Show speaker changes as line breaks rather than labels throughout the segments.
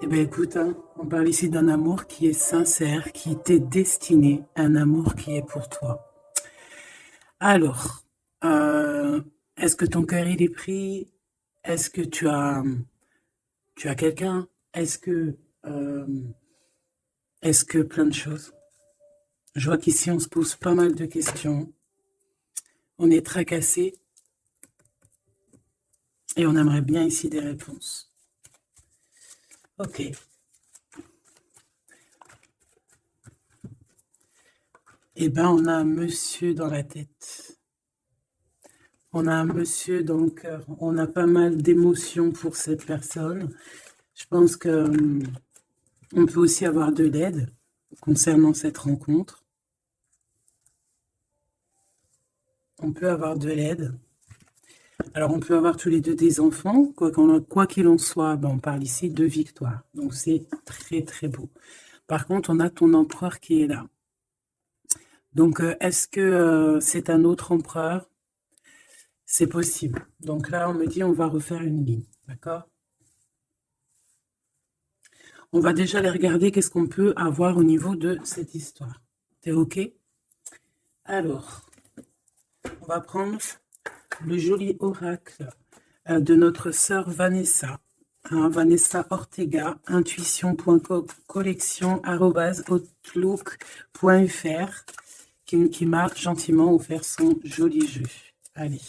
Eh bien, écoute, hein, on parle ici d'un amour qui est sincère, qui t'est destiné, un amour qui est pour toi. Alors, euh, est-ce que ton cœur il est pris? Est-ce que tu as quelqu'un? Euh, est-ce que plein de choses? Je vois qu'ici on se pose pas mal de questions. On est tracassé et on aimerait bien ici des réponses. Ok. Eh ben, on a un monsieur dans la tête. On a un monsieur dans le cœur. On a pas mal d'émotions pour cette personne. Je pense que on peut aussi avoir de l'aide concernant cette rencontre. On peut avoir de l'aide. Alors, on peut avoir tous les deux des enfants. Quoi qu'il en soit, ben, on parle ici de victoire. Donc, c'est très, très beau. Par contre, on a ton empereur qui est là. Donc, est-ce que c'est un autre empereur? C'est possible. Donc là, on me dit, on va refaire une ligne. D'accord? On va déjà aller regarder qu'est-ce qu'on peut avoir au niveau de cette histoire. T'es OK? Alors, on va prendre le joli oracle de notre sœur Vanessa. Vanessa Ortega, intuition.collection@outlook.fr qui m'a gentiment offert son joli jeu. Allez,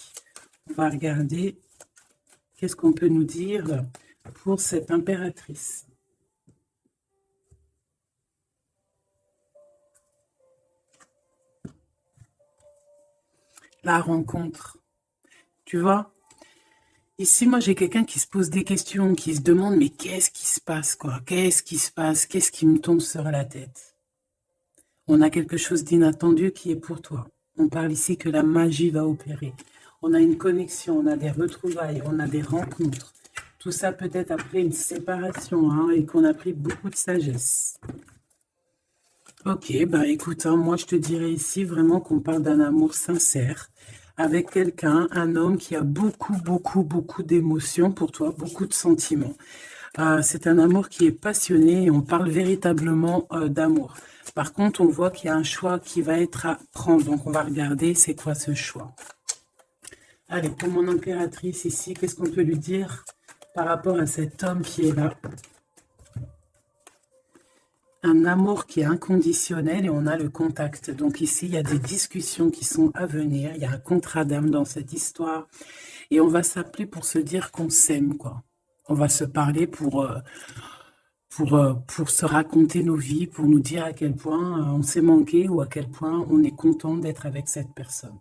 on va regarder qu'est-ce qu'on peut nous dire pour cette impératrice. La rencontre. Tu vois, ici, moi, j'ai quelqu'un qui se pose des questions, qui se demande, mais qu'est-ce qui se passe, quoi? Qu'est-ce qui se passe? Qu'est-ce qui me tombe sur la tête? On a quelque chose d'inattendu qui est pour toi. On parle ici que la magie va opérer. On a une connexion, on a des retrouvailles, on a des rencontres. Tout ça peut-être après une séparation, hein, et qu'on a pris beaucoup de sagesse. Ok, bah écoute, hein, moi je te dirais ici vraiment qu'on parle d'un amour sincère avec quelqu'un, un homme qui a beaucoup, beaucoup, beaucoup d'émotions pour toi, beaucoup de sentiments. C'est un amour qui est passionné et on parle véritablement d'amour. Par contre, on voit qu'il y a un choix qui va être à prendre. Donc, on va regarder c'est quoi ce choix. Allez, pour mon impératrice ici, qu'est-ce qu'on peut lui dire par rapport à cet homme qui est là? Un amour qui est inconditionnel et on a le contact. Donc ici, il y a des discussions qui sont à venir. Il y a un contrat d'âme dans cette histoire. Et on va s'appeler pour se dire qu'on s'aime, quoi. On va se parler pour se raconter nos vies, pour nous dire à quel point on s'est manqué ou à quel point on est content d'être avec cette personne.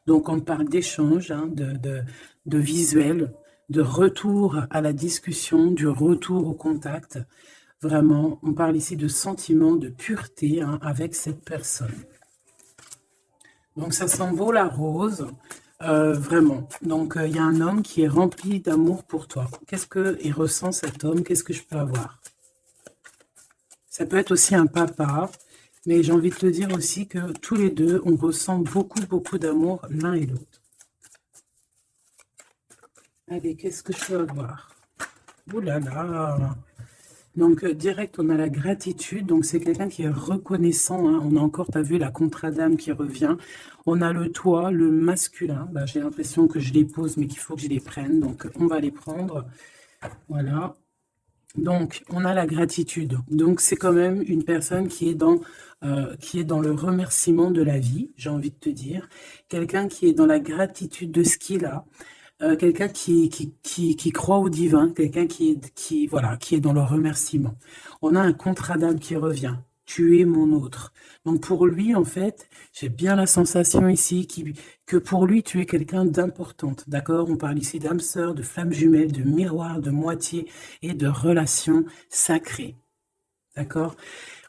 Donc on parle d'échange, hein, de visuel, de retour à la discussion, du retour au contact. Vraiment, on parle ici de sentiment, de pureté, hein, avec cette personne. Donc ça sent beau la rose, vraiment. Donc il y a un homme qui est rempli d'amour pour toi. Qu'est-ce qu'il ressent cet homme? Qu'est-ce que je peux avoir? Ça peut être aussi un papa, mais j'ai envie de te dire aussi que tous les deux, on ressent beaucoup, beaucoup d'amour l'un et l'autre. Allez, qu'est-ce que je peux avoir? Ouh là là! Donc, direct, on a la gratitude. Donc, c'est quelqu'un qui est reconnaissant, hein. On a encore, tu as vu, la contrat d'âme qui revient. On a le toit, le masculin. Bah, j'ai l'impression que je les pose, mais qu'il faut que je les prenne. Donc, on va les prendre. Voilà. Donc, on a la gratitude. Donc, c'est quand même une personne qui est dans le remerciement de la vie, j'ai envie de te dire. Quelqu'un qui est dans la gratitude de ce qu'il a. Quelqu'un qui croit au divin, quelqu'un voilà, qui est dans le remerciement. On a un contrat d'âme qui revient. Tu es mon autre. Donc pour lui, en fait, j'ai bien la sensation ici que pour lui, tu es quelqu'un d'importante. D'accord? On parle ici d'âme sœur, de flamme jumelle, de miroir, de moitié et de relation sacrée. D'accord?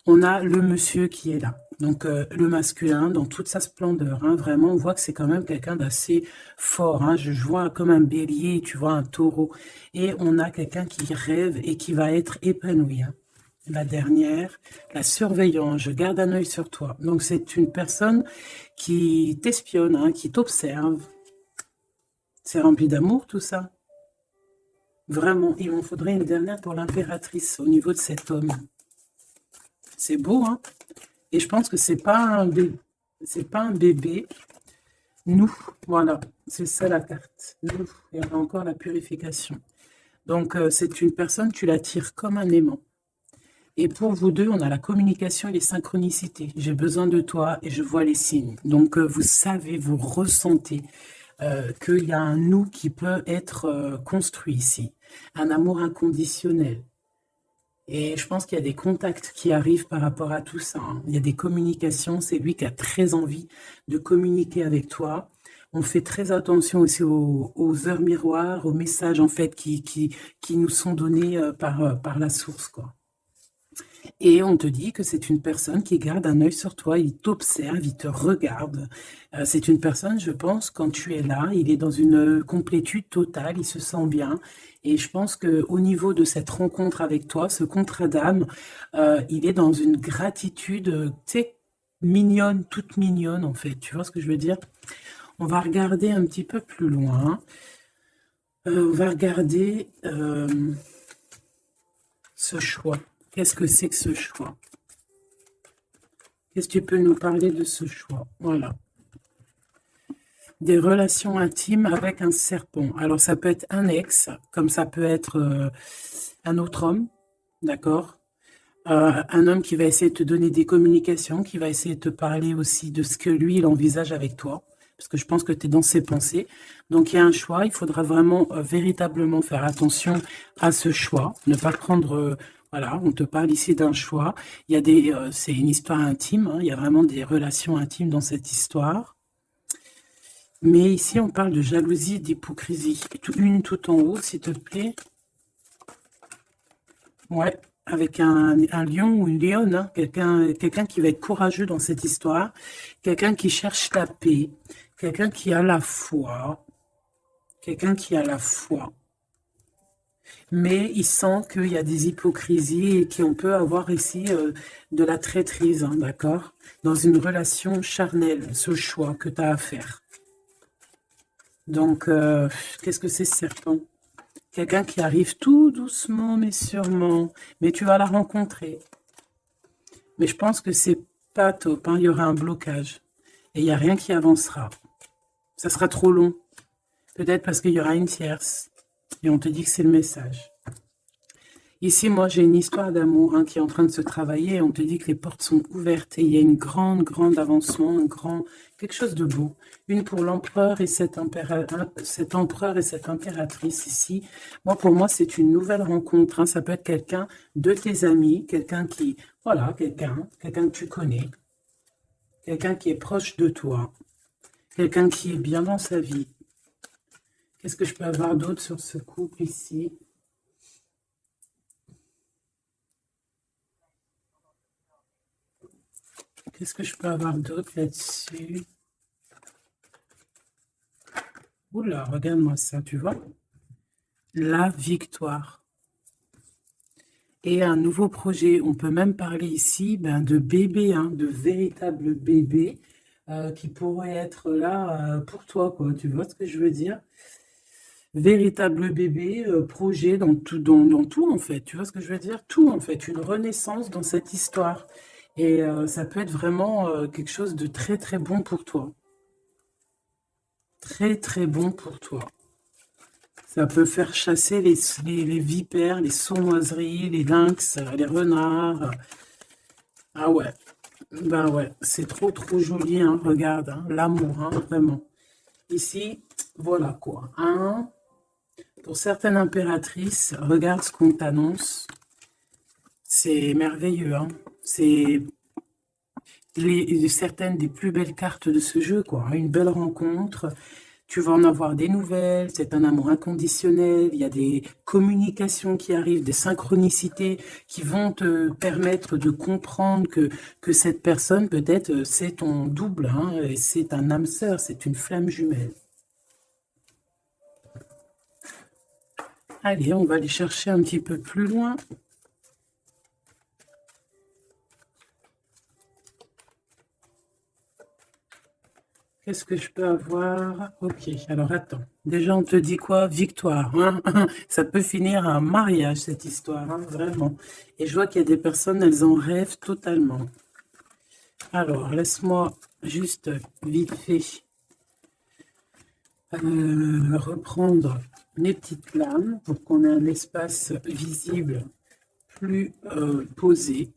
On a le monsieur qui est là. Donc, le masculin, dans toute sa splendeur, hein, vraiment, on voit que c'est quand même quelqu'un d'assez fort. Hein. Je vois comme un bélier, tu vois, un taureau. Et on a quelqu'un qui rêve et qui va être épanoui. Hein. La dernière, la surveillance, je garde un œil sur toi. Donc, c'est une personne qui t'espionne, hein, qui t'observe. C'est rempli d'amour, tout ça. Vraiment, il m'en faudrait une dernière pour l'impératrice au niveau de cet homme. C'est beau, hein? Et je pense que c'est pas un bébé. C'est pas un bébé. Nous, voilà, c'est ça la carte. Nous, il y a encore la purification. Donc, c'est une personne, tu l'attires comme un aimant. Et pour vous deux, on a la communication et les synchronicités. J'ai besoin de toi et je vois les signes. Donc, vous savez, vous ressentez qu'il y a un nous qui peut être construit ici. Un amour inconditionnel. Et je pense qu'il y a des contacts qui arrivent par rapport à tout ça, hein. Il y a des communications. C'est lui qui a très envie de communiquer avec toi. On fait très attention aussi aux heures miroirs, aux messages en fait qui nous sont donnés par la source, quoi. Et on te dit que c'est une personne qui garde un œil sur toi, il t'observe, il te regarde. C'est une personne, je pense, quand tu es là, il est dans une complétude totale, il se sent bien. Et je pense qu'au niveau de cette rencontre avec toi, ce contrat d'âme, il est dans une gratitude, tu sais, mignonne, toute mignonne en fait. Tu vois ce que je veux dire? On va regarder un petit peu plus loin. On va regarder ce choix. Qu'est-ce que c'est que ce choix? Qu'est-ce que tu peux nous parler de ce choix? Voilà. Des relations intimes avec un serpent. Alors, ça peut être un ex, comme ça peut être un autre homme, d'accord? Un homme qui va essayer de te donner des communications, qui va essayer de te parler aussi de ce que lui, il envisage avec toi, parce que je pense que tu es dans ses pensées. Donc, il y a un choix, il faudra vraiment véritablement faire attention à ce choix, ne pas prendre... voilà, on te parle ici d'un choix. Il y a des, c'est une histoire intime, hein, il y a vraiment des relations intimes dans cette histoire. Mais ici, on parle de jalousie et d'hypocrisie. Une tout en haut, s'il te plaît. Ouais, avec un lion ou une lionne, hein, quelqu'un qui va être courageux dans cette histoire, quelqu'un qui cherche la paix, quelqu'un qui a la foi, quelqu'un qui a la foi. Mais il sent qu'il y a des hypocrisies et qu'on peut avoir ici de la traîtrise, hein, d'accord? Dans une relation charnelle, ce choix que tu as à faire. Donc, qu'est-ce que c'est, serpent? Quelqu'un qui arrive tout doucement, mais sûrement. Mais tu vas la rencontrer. Mais je pense que c'est pas top, hein. Il y aura un blocage. Et il n'y a rien qui avancera. Ça sera trop long. Peut-être parce qu'il y aura une tierce. Et on te dit que c'est le message. Ici, moi, j'ai une histoire d'amour, hein, qui est en train de se travailler. Et on te dit que les portes sont ouvertes. Et il y a une grande avancement, quelque chose de beau. Une pour l'empereur et cet empereur et cette impératrice ici. Moi, pour moi, c'est une nouvelle rencontre, hein. Ça peut être quelqu'un de tes amis, quelqu'un qui, voilà, quelqu'un que tu connais, quelqu'un qui est proche de toi, quelqu'un qui est bien dans sa vie. Qu'est-ce que je peux avoir d'autre sur ce couple ici? Qu'est-ce que je peux avoir d'autre là-dessus? Oula, regarde-moi ça, tu vois? La victoire. Et un nouveau projet. On peut même parler ici de bébé, hein, de véritables bébés qui pourraient être là pour toi, quoi. Tu vois ce que je veux dire? Véritable bébé, projet dans tout, en fait. Tu vois ce que je veux dire? Tout, en fait. Une renaissance dans cette histoire. Et ça peut être vraiment quelque chose de très bon pour toi. Très bon pour toi. Ça peut faire chasser les vipères, les sournoiseries, les lynx, les renards. Ah ouais, ben ouais, c'est trop joli, hein, regarde, hein, l'amour, hein, vraiment. Ici, voilà quoi. Hein. Pour certaines impératrices, regarde ce qu'on t'annonce. C'est merveilleux, hein. C'est certaines des plus belles cartes de ce jeu, quoi. Une belle rencontre. Tu vas en avoir des nouvelles, c'est un amour inconditionnel, il y a des communications qui arrivent, des synchronicités qui vont te permettre de comprendre que cette personne, peut-être, c'est ton double, hein, et c'est un âme sœur, c'est une flamme jumelle. Allez, on va aller chercher un petit peu plus loin. Qu'est-ce que je peux avoir? Ok, alors attends. Déjà, on te dit quoi? Victoire, hein. Ça peut finir à un mariage, cette histoire, hein, vraiment. Et je vois qu'il y a des personnes, elles en rêvent totalement. Alors, laisse-moi juste vite fait reprendre mes petites lames pour qu'on ait un espace visible plus posé.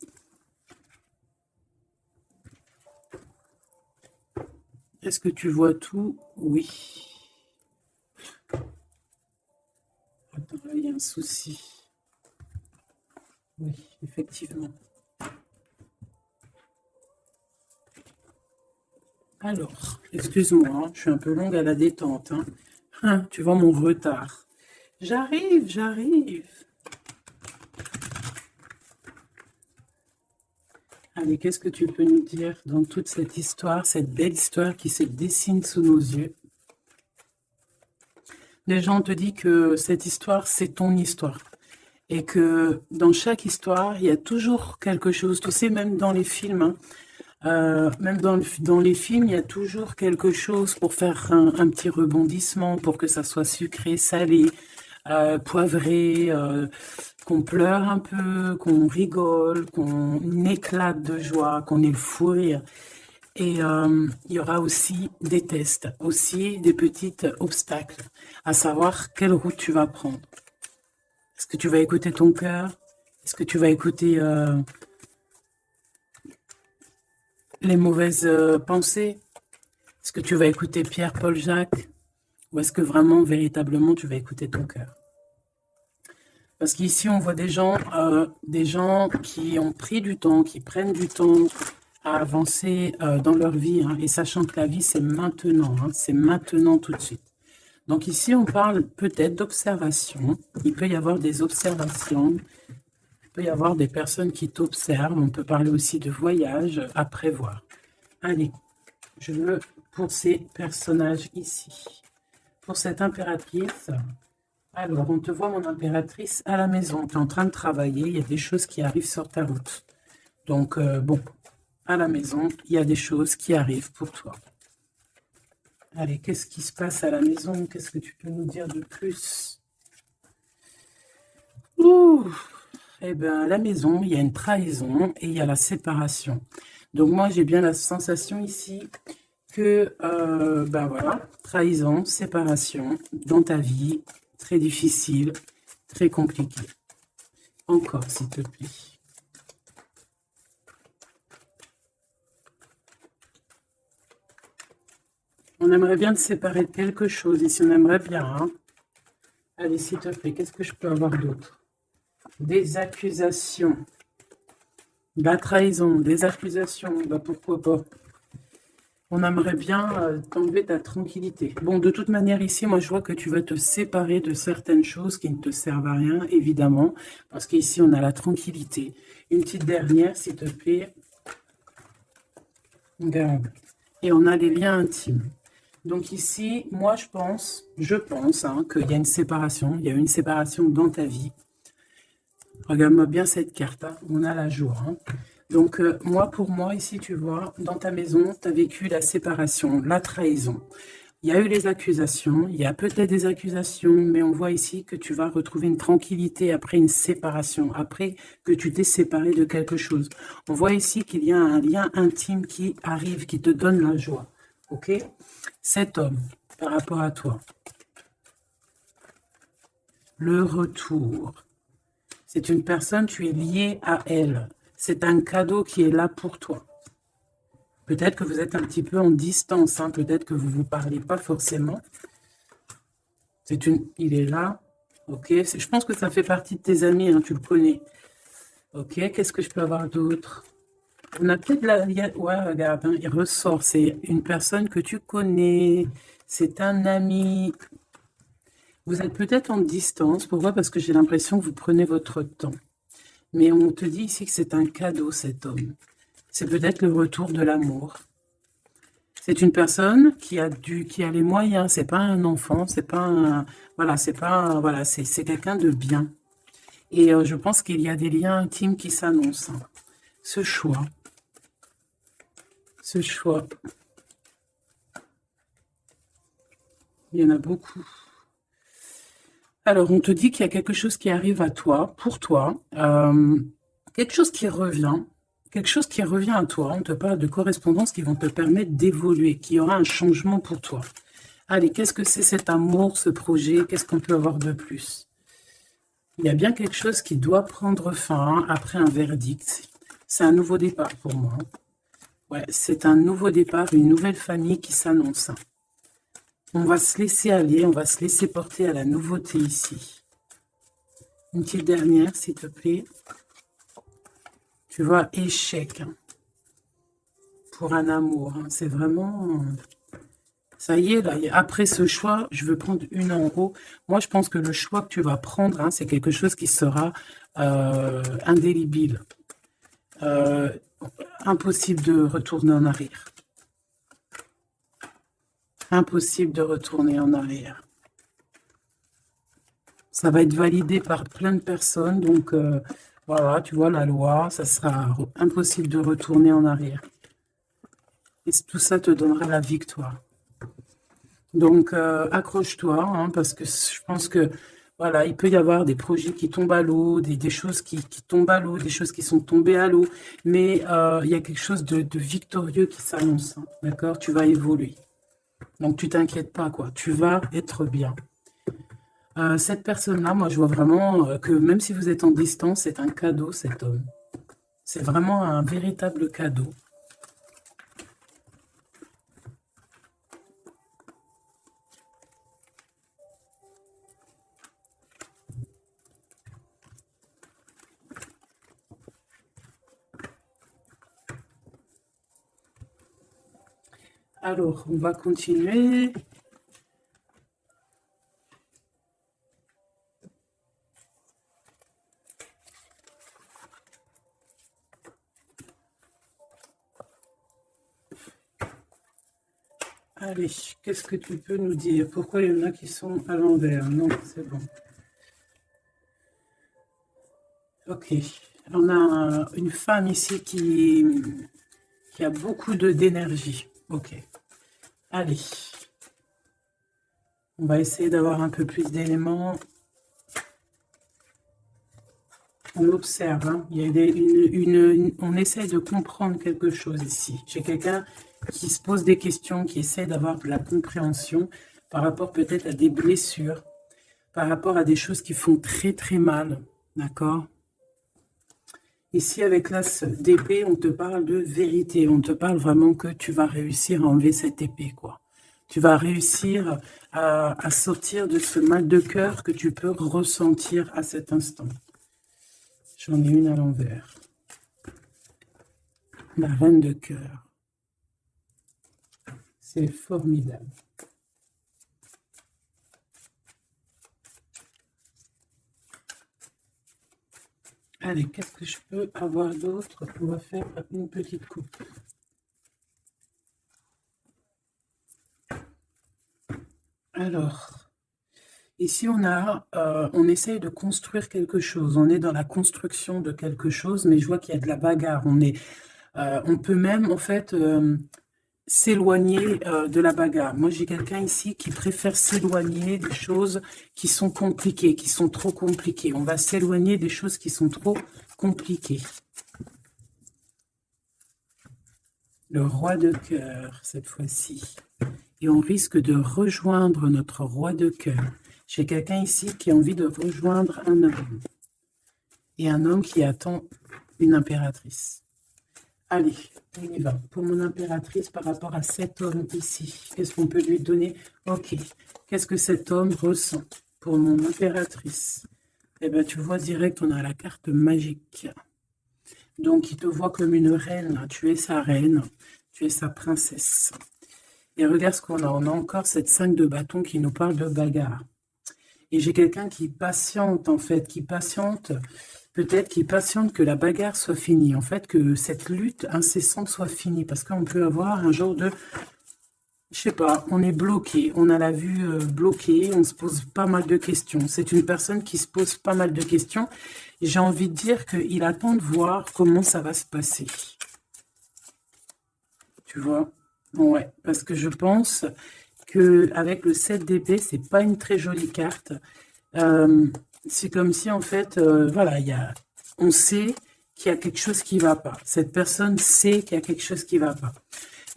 Est-ce que tu vois tout? Oui. Attends, là, il y a un souci. Oui, effectivement. Alors, excuse-moi, hein, je suis un peu longue à la détente. Hein, tu vois mon retard. J'arrive, j'arrive. Allez, qu'est-ce que tu peux nous dire dans toute cette histoire, cette belle histoire qui se dessine sous nos yeux? Déjà, on te dit que cette histoire, c'est ton histoire. Et que dans chaque histoire, il y a toujours quelque chose. Tu sais, même dans les films, hein, même dans les films, il y a toujours quelque chose pour faire un petit rebondissement, pour que ça soit sucré, salé, poivré, qu'on pleure un peu, qu'on rigole, qu'on éclate de joie, qu'on ait le fou rire. Et il y aura aussi des tests, aussi des petits obstacles, à savoir quelle route tu vas prendre. Est-ce que tu vas écouter ton cœur? Est-ce que tu vas écouter les mauvaises pensées? Est-ce que tu vas écouter Pierre, Paul, Jacques? Ou est-ce que vraiment, véritablement, tu vas écouter ton cœur? Parce qu'ici, on voit des gens qui ont pris du temps, qui prennent du temps à avancer dans leur vie, hein, et sachant que la vie, c'est maintenant, hein, c'est maintenant tout de suite. Donc ici, on parle peut-être d'observation. Il peut y avoir des observations, il peut y avoir des personnes qui t'observent. On peut parler aussi de voyage à prévoir. Allez, je veux pour ces personnages ici. Pour cette impératrice, alors on te voit mon impératrice à la maison. Tu es en train de travailler, il y a des choses qui arrivent sur ta route. Donc bon, à la maison, il y a des choses qui arrivent pour toi. Allez, qu'est-ce qui se passe à la maison? Qu'est-ce que tu peux nous dire de plus? Ouh, eh bien, à la maison, il y a une trahison et il y a la séparation. Donc moi, j'ai bien la sensation ici que, ben voilà, trahison, séparation dans ta vie, très difficile, très compliqué. Encore, s'il te plaît. On aimerait bien te séparer de quelque chose, ici on aimerait bien. Hein. Allez, s'il te plaît, qu'est-ce que je peux avoir d'autre? Des accusations. La trahison, des accusations, bah pourquoi pas. On aimerait bien t'enlever ta tranquillité. Bon, de toute manière, ici, moi, je vois que tu vas te séparer de certaines choses qui ne te servent à rien, évidemment, parce qu'ici, on a la tranquillité. Une petite dernière, s'il te plaît. Regarde. Et on a les liens intimes. Donc ici, moi, je pense hein, qu'il y a une séparation. Il y a une séparation dans ta vie. Regarde-moi bien cette carte. Hein. On a la joie. Hein. Donc, moi, pour moi, ici, tu vois, dans ta maison, tu as vécu la séparation, la trahison. Il y a eu les accusations, il y a peut-être des accusations, mais on voit ici que tu vas retrouver une tranquillité après une séparation, après que tu t'es séparé de quelque chose. On voit ici qu'il y a un lien intime qui arrive, qui te donne la joie. Ok? Cet homme, par rapport à toi, le retour. C'est une personne, tu es lié à elle. C'est un cadeau qui est là pour toi. Peut-être que vous êtes un petit peu en distance, hein, peut-être que vous ne vous parlez pas forcément. Il est là, ok. Je pense que ça fait partie de tes amis, hein, tu le connais. Ok, qu'est-ce que je peux avoir d'autre? On a peut-être la... Ouais, regarde, hein, il ressort. C'est une personne que tu connais. C'est un ami. Vous êtes peut-être en distance. Pourquoi? Parce que j'ai l'impression que vous prenez votre temps. Mais on te dit ici que c'est un cadeau, cet homme. C'est peut-être le retour de l'amour. C'est une personne qui a les moyens. C'est pas un enfant. C'est pas un... Voilà, c'est pas un... Voilà, c'est quelqu'un de bien. Et je pense qu'il y a des liens intimes qui s'annoncent. Hein. Ce choix. Il y en a beaucoup. Alors, on te dit qu'il y a quelque chose qui arrive à toi, pour toi, quelque chose qui revient. Quelque chose qui revient à toi. On te parle de correspondances qui vont te permettre d'évoluer, qui aura un changement pour toi. Allez, qu'est-ce que c'est cet amour, ce projet? Qu'est-ce qu'on peut avoir de plus? Il y a bien quelque chose qui doit prendre fin après un verdict. C'est un nouveau départ pour moi. Ouais, c'est un nouveau départ, une nouvelle famille qui s'annonce. On va se laisser aller, on va se laisser porter à la nouveauté ici. Une petite dernière, s'il te plaît. Tu vois, échec pour un amour. C'est vraiment... Ça y est, là, après ce choix, je veux prendre une en haut. Moi, je pense que le choix que tu vas prendre, c'est quelque chose qui sera indélébile. Impossible de retourner en arrière. Impossible de retourner en arrière. Ça va être validé par plein de personnes, donc... voilà, tu vois, la loi, ça sera impossible de retourner en arrière. Et tout ça te donnera la victoire. Donc, accroche-toi, parce que je pense que, voilà, il peut y avoir des projets qui tombent à l'eau, des choses qui tombent à l'eau, des choses qui sont tombées à l'eau, mais il y a quelque chose de victorieux qui s'annonce, d'accord? Tu vas évoluer. Donc, tu t'inquiètes pas, quoi. Tu vas être bien. Cette personne-là, moi, je vois vraiment que même si vous êtes en distance, c'est un cadeau, cet homme. C'est vraiment un véritable cadeau. Alors, on va continuer. Allez, qu'est-ce que tu peux nous dire? Pourquoi il y en a qui sont à l'envers? Non, c'est bon. Ok. On a une femme ici qui a beaucoup d'énergie. Ok. Allez. On va essayer d'avoir un peu plus d'éléments. On observe. Il y a on essaie de comprendre quelque chose ici. J'ai quelqu'un qui se pose des questions, qui essaie d'avoir de la compréhension par rapport peut-être à des blessures, par rapport à des choses qui font très très mal, d'accord? Ici, avec l'as d'épée, on te parle de vérité, on te parle vraiment que tu vas réussir à enlever cette épée, quoi. Tu vas réussir à sortir de ce mal de cœur que tu peux ressentir à cet instant. J'en ai une à l'envers. La reine de cœur. C'est formidable. Allez, qu'est-ce que je peux avoir d'autre? On va faire une petite coupe. Alors, ici on essaye de construire quelque chose. On est dans la construction de quelque chose, mais je vois qu'il y a de la bagarre. On peut même, en fait... s'éloigner de la bagarre. Moi, j'ai quelqu'un ici qui préfère s'éloigner des choses qui sont compliquées, qui sont trop compliquées. On va s'éloigner des choses qui sont trop compliquées. Le roi de cœur, cette fois-ci. Et on risque de rejoindre notre roi de cœur. J'ai quelqu'un ici qui a envie de rejoindre un homme. Et un homme qui attend une impératrice. Allez, on y va. Pour mon impératrice, par rapport à cet homme ici, qu'est-ce qu'on peut lui donner? Ok. Qu'est-ce que cet homme ressent pour mon impératrice? Eh bien, tu vois direct, on a la carte magique. Donc, il te voit comme une reine. Tu es sa reine. Tu es sa princesse. Et regarde ce qu'on a. On a encore cette 5 de bâton qui nous parle de bagarre. Et j'ai quelqu'un qui patiente, en fait, qui patiente... Peut-être qu'il patiente que la bagarre soit finie. En fait, que cette lutte incessante soit finie. Parce qu'on peut avoir un genre de... Je sais pas, on est bloqué. On a la vue bloquée. On se pose pas mal de questions. C'est une personne qui se pose pas mal de questions. Et j'ai envie de dire qu'il attend de voir comment ça va se passer. Tu vois? Ouais, parce que je pense que avec le 7 d'épée, c'est pas une très jolie carte. C'est comme si, en fait, voilà, on sait qu'il y a quelque chose qui va pas. Cette personne sait qu'il y a quelque chose qui va pas.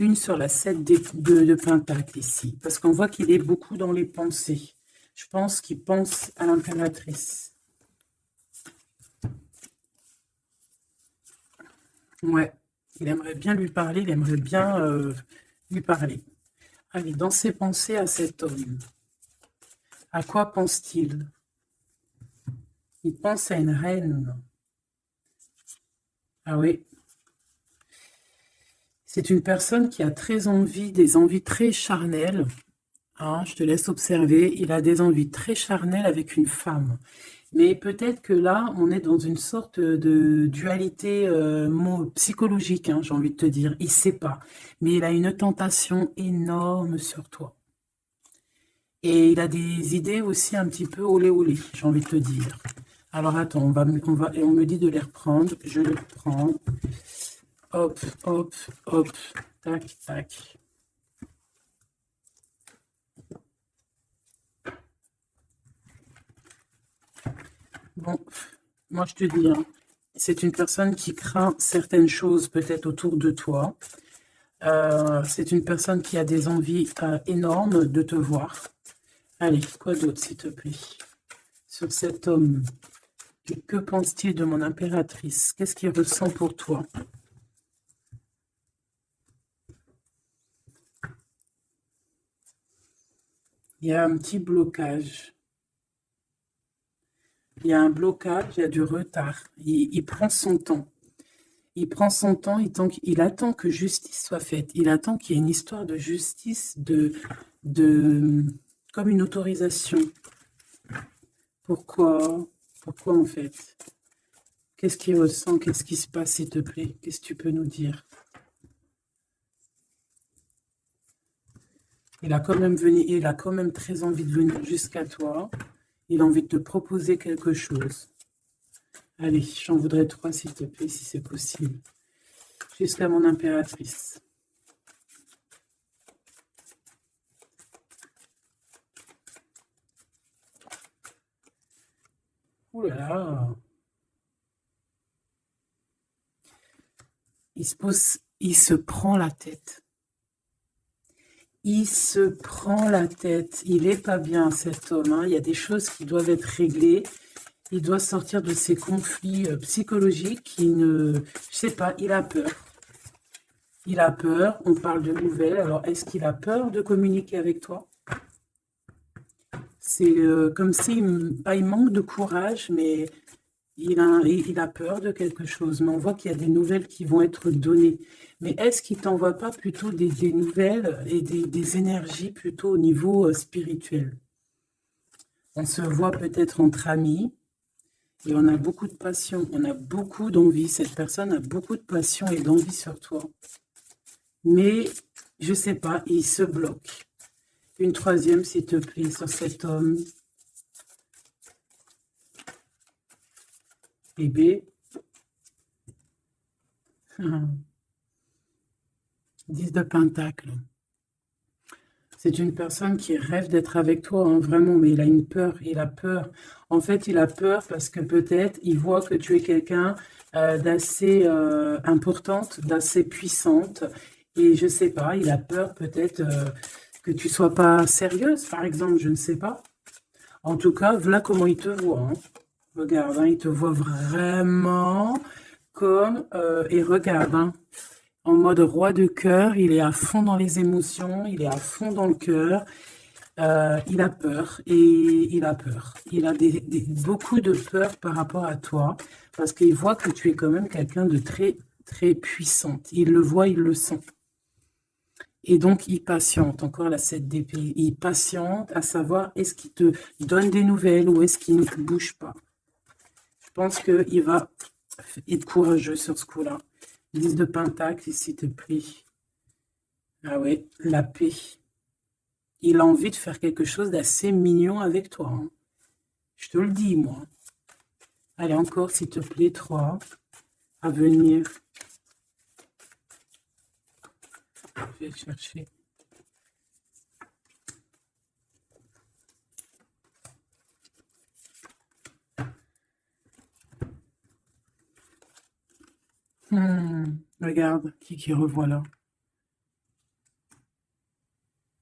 Une sur la 7 de Pentacle ici, parce qu'on voit qu'il est beaucoup dans les pensées. Je pense qu'il pense à l'impératrice. Ouais, il aimerait bien lui parler, il aimerait bien lui parler. Allez, dans ses pensées à cet homme, à quoi pense-t-il? Il pense à une reine. Ah oui. C'est une personne qui a très envie, des envies très charnelles. Hein, je te laisse observer. Il a des envies très charnelles avec une femme. Mais peut-être que là, on est dans une sorte de dualité psychologique, hein, j'ai envie de te dire. Il ne sait pas. Mais il a une tentation énorme sur toi. Et il a des idées aussi un petit peu olé olé, j'ai envie de te dire. Alors attends, et on me dit de les reprendre. Je les reprends. Hop, hop, hop. Tac, tac. Bon, moi je te dis, hein, c'est une personne qui craint certaines choses peut-être autour de toi. C'est une personne qui a des envies énormes de te voir. Allez, quoi d'autre s'il te plaît? Sur cet homme, et que pense-t-il de mon impératrice? Qu'est-ce qu'il ressent pour toi? Il y a un petit blocage. Il y a un blocage, il y a du retard. Il prend son temps. Il prend son temps, il attend que justice soit faite. Il attend qu'il y ait une histoire de justice, comme une autorisation. Pourquoi? Pourquoi en fait? Qu'est-ce qu'il ressent? Qu'est-ce qui se passe, s'il te plaît? Qu'est-ce que tu peux nous dire? Il a quand même très envie de venir jusqu'à toi. Il a envie de te proposer quelque chose. Allez, j'en voudrais 3, s'il te plaît, si c'est possible. Jusqu'à mon impératrice. Ouh là là. Il se prend la tête. Il se prend la tête. Il n'est pas bien, cet homme. Hein. Il y a des choses qui doivent être réglées. Il doit sortir de ces conflits psychologiques. Je sais pas, il a peur. Il a peur. On parle de nouvelles. Alors, est-ce qu'il a peur de communiquer avec toi? C'est comme s'il il manque de courage, mais il a peur de quelque chose. Mais on voit qu'il y a des nouvelles qui vont être données. Mais est-ce qu'il t'envoie pas plutôt des nouvelles et des énergies plutôt au niveau spirituel? On se voit peut-être entre amis et on a beaucoup de passion, on a beaucoup d'envie. Cette personne a beaucoup de passion et d'envie sur toi. Mais, je sais pas, il se bloque. Une 3e, s'il te plaît, sur cet homme. Bébé. 10 de Pentacle. C'est une personne qui rêve d'être avec toi, hein, vraiment, mais il a une peur, il a peur. En fait, il a peur parce que peut-être il voit que tu es quelqu'un d'assez importante, d'assez puissante. Et je sais pas, il a peur peut-être que tu sois pas sérieuse, par exemple, je ne sais pas. En tout cas, voilà comment il te voit. Hein. Regarde, hein, il te voit vraiment comme... et regarde, hein, en mode roi de cœur, il est à fond dans les émotions, il est à fond dans le cœur. Il a peur et il a peur. Il a beaucoup de peur par rapport à toi parce qu'il voit que tu es quand même quelqu'un de très, très puissante. Il le voit, il le sent. Et donc, il patiente, encore la 7 d'épée. Il patiente à savoir est-ce qu'il te donne des nouvelles ou est-ce qu'il ne bouge pas. Je pense qu'il va être courageux sur ce coup-là. 10 de Pentacle, s'il te plaît. Ah ouais, la paix. Il a envie de faire quelque chose d'assez mignon avec toi. Hein. Je te le dis, moi. Allez, encore, s'il te plaît, 3. À venir. Je vais chercher. Regarde, qui revoit là.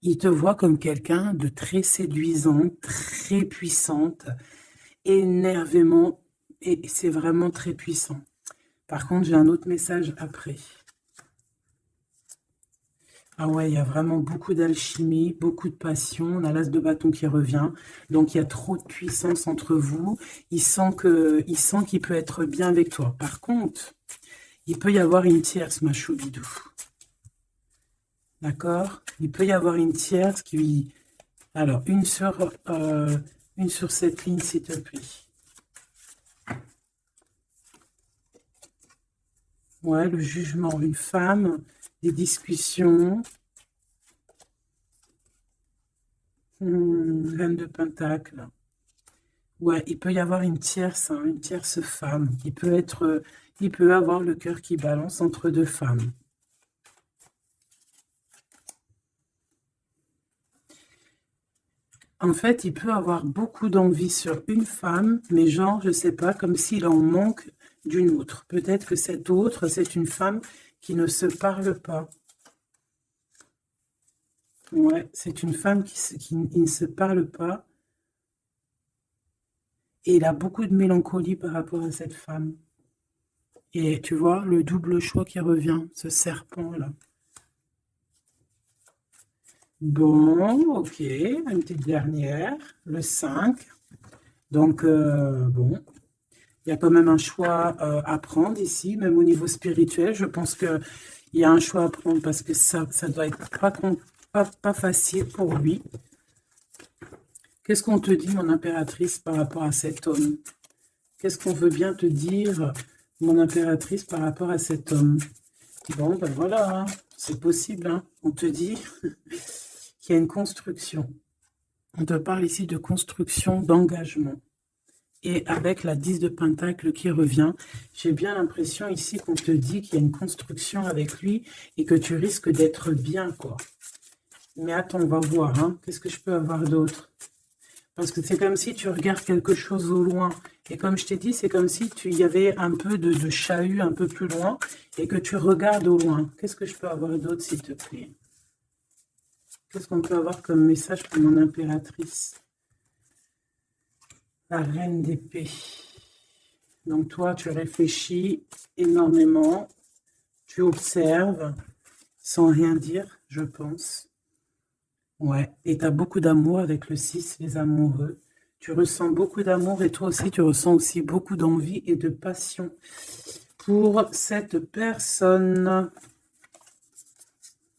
Il te voit comme quelqu'un de très séduisant, très puissante, énervément, et c'est vraiment très puissant. Par contre, j'ai un autre message après. Ah ouais, il y a vraiment beaucoup d'alchimie, beaucoup de passion. On a l'as de bâton qui revient. Donc, il y a trop de puissance entre vous. Il sent qu'il peut être bien avec toi. Par contre, il peut y avoir une tierce, ma choubidou. D'accord? Il peut y avoir une tierce qui... Alors, une sur cette ligne, s'il te plaît. Ouais, le jugement. Une femme, des discussions. Reine de Pentacle. Ouais, il peut y avoir une tierce, hein, une tierce femme. Il peut avoir le cœur qui balance entre deux femmes. En fait, il peut avoir beaucoup d'envie sur une femme, mais genre, je sais pas, comme s'il en manque d'une autre. Peut-être que cette autre, c'est une femme qui ne se parle pas. Ouais, c'est une femme qui ne se parle pas. Et il a beaucoup de mélancolie par rapport à cette femme. Et tu vois, le double choix qui revient, ce serpent-là. Bon, ok, une petite dernière, le 5. Donc, bon, il y a quand même un choix à prendre ici, même au niveau spirituel. Je pense qu'il y a un choix à prendre parce que ça doit être pas facile pour lui. Qu'est-ce qu'on te dit, mon impératrice, par rapport à cet homme? Qu'est-ce qu'on veut bien te dire, mon impératrice, par rapport à cet homme? Bon, ben voilà, hein, c'est possible, hein. On te dit qu'il y a une construction. On te parle ici de construction, d'engagement. Et avec la 10 de Pentacle qui revient, j'ai bien l'impression ici qu'on te dit qu'il y a une construction avec lui et que tu risques d'être bien, quoi. Mais attends, on va voir, hein. Qu'est-ce que je peux avoir d'autre? Parce que c'est comme si tu regardes quelque chose au loin. Et comme je t'ai dit, c'est comme si il y avait un peu de chahut un peu plus loin et que tu regardes au loin. Qu'est-ce que je peux avoir d'autre, s'il te plaît? Qu'est-ce qu'on peut avoir comme message pour mon impératrice? La reine d'épée. Donc toi, tu réfléchis énormément. Tu observes sans rien dire, je pense. Ouais, et tu as beaucoup d'amour avec le 6, les amoureux. Tu ressens beaucoup d'amour et toi aussi, tu ressens aussi beaucoup d'envie et de passion pour cette personne.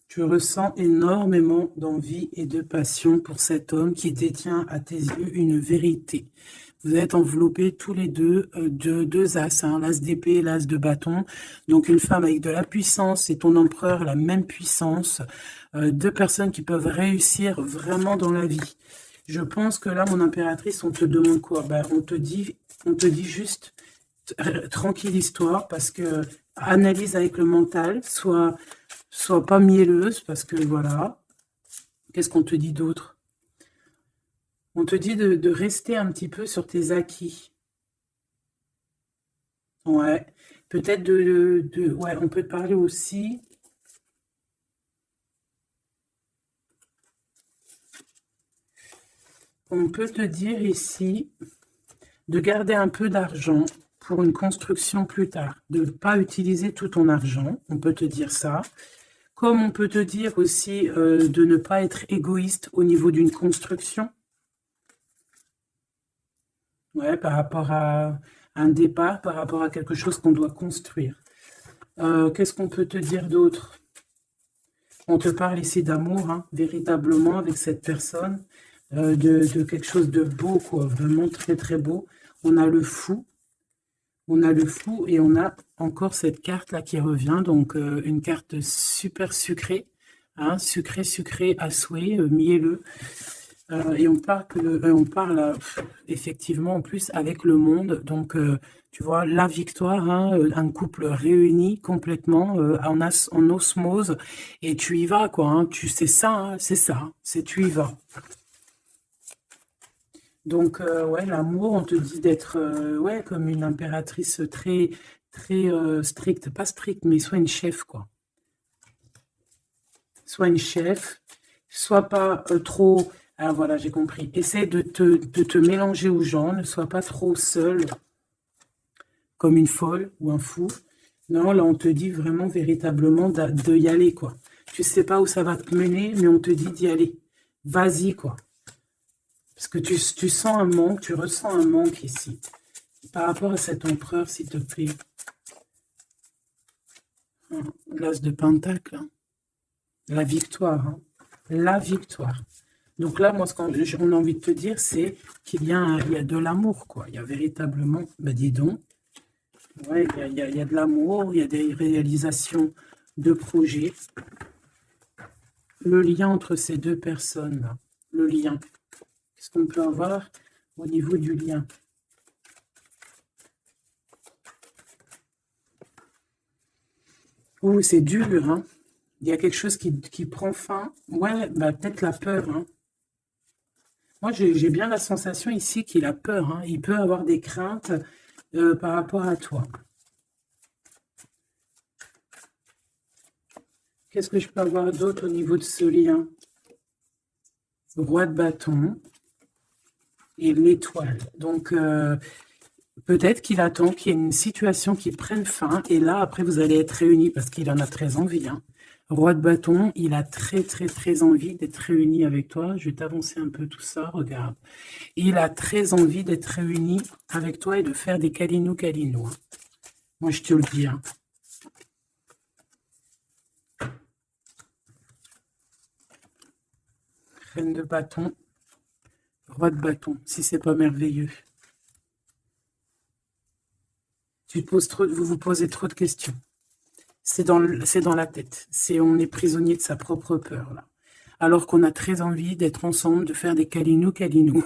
Tu ressens énormément d'envie et de passion pour cet homme qui détient à tes yeux une vérité. Vous êtes enveloppés tous les deux de deux as, hein, l'as d'épée et l'as de bâton. Donc une femme avec de la puissance et ton empereur, la même puissance. Deux personnes qui peuvent réussir vraiment dans la vie. Je pense que là, mon impératrice, on te demande quoi? Ben, on te dit juste tranquillise-toi parce que analyse avec le mental, sois pas mielleuse parce que voilà. Qu'est-ce qu'on te dit d'autre? On te dit de rester un petit peu sur tes acquis. Ouais. Peut-être ouais, on peut te parler aussi. On peut te dire ici de garder un peu d'argent pour une construction plus tard, de ne pas utiliser tout ton argent, on peut te dire ça. Comme on peut te dire aussi de ne pas être égoïste au niveau d'une construction. Ouais, par rapport à un départ, par rapport à quelque chose qu'on doit construire. Qu'est-ce qu'on peut te dire d'autre? On te parle ici d'amour, hein, véritablement, avec cette personne, de quelque chose de beau, quoi, vraiment très très beau. On a le fou. On a le fou et on a encore cette carte-là qui revient, donc une carte super sucrée, hein, sucrée à souhait, mielleux. Et on parle effectivement en plus avec le monde, donc tu vois, la victoire, hein, un couple réuni complètement en osmose, et tu y vas, quoi, hein, c'est ça, hein, c'est tu y vas. Donc, ouais, l'amour, on te dit d'être ouais, comme une impératrice très, très stricte, pas stricte, mais soit une chef, quoi. Soit une chef, soit pas trop... Ah voilà, j'ai compris. Essaie de te mélanger aux gens, ne sois pas trop seul, comme une folle ou un fou. Non, là, on te dit vraiment, véritablement, de y aller, quoi. Tu sais pas où ça va te mener, mais on te dit d'y aller. Vas-y, quoi. Parce que tu sens un manque, tu ressens un manque ici. Par rapport à cet empereur, s'il te plaît. L'as de Pentacle. Hein. La victoire. Hein. La victoire. Donc là, moi, ce qu'on a envie de te dire, c'est qu'il y a de l'amour, quoi. Il y a véritablement, ben dis donc, ouais, il y a de l'amour, il y a des réalisations de projets. Le lien entre ces deux personnes, là, le lien. Qu'est-ce qu'on peut avoir au niveau du lien? Oh, c'est dur, hein. Il y a quelque chose qui prend fin. Ouais, bah, peut-être la peur, hein. Moi, j'ai bien la sensation ici qu'il a peur, hein. Il peut avoir des craintes par rapport à toi. Qu'est-ce que je peux avoir d'autre au niveau de ce lien? Roi de bâton et l'étoile. Donc, peut-être qu'il attend qu'il y ait une situation qui prenne fin. Et là, après, vous allez être réunis parce qu'il en a très envie. Hein. Roi de bâton, il a très, très, très envie d'être réuni avec toi. Je vais t'avancer un peu tout ça, regarde. Il a très envie d'être réuni avec toi et de faire des câlinou-câlinou. Hein. Moi, je te le dis. Hein. Reine de bâton. Roi de bâton, si c'est pas merveilleux. Vous vous posez trop de questions. C'est dans la tête. On est prisonnier de sa propre peur, là. Alors qu'on a très envie d'être ensemble, de faire des câlinou-câlinou.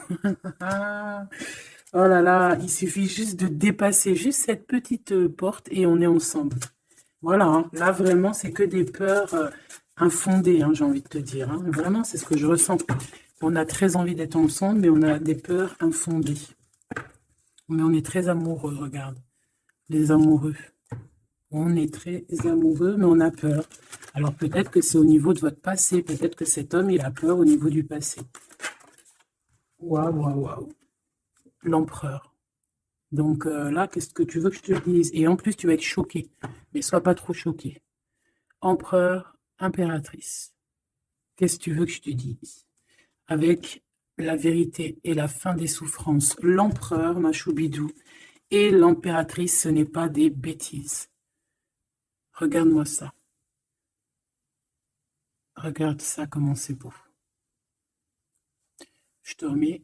Oh là là, il suffit juste de dépasser juste cette petite porte et on est ensemble. Voilà, hein. Là vraiment, c'est que des peurs infondées, hein, j'ai envie de te dire. Hein. Vraiment, c'est ce que je ressens. On a très envie d'être ensemble, mais on a des peurs infondées. Mais on est très amoureux, regarde. Les amoureux. On est très amoureux, mais on a peur. Alors peut-être que c'est au niveau de votre passé. Peut-être que cet homme, il a peur au niveau du passé. Waouh, waouh, waouh. L'empereur. Donc là, qu'est-ce que tu veux que je te dise? Et en plus, tu vas être choqué. Mais sois pas trop choqué. Empereur, impératrice. Qu'est-ce que tu veux que je te dise? Avec la vérité et la fin des souffrances. L'empereur, ma choubidou, et l'impératrice, ce n'est pas des bêtises. Regarde-moi ça. Regarde ça, comment c'est beau. Je te remets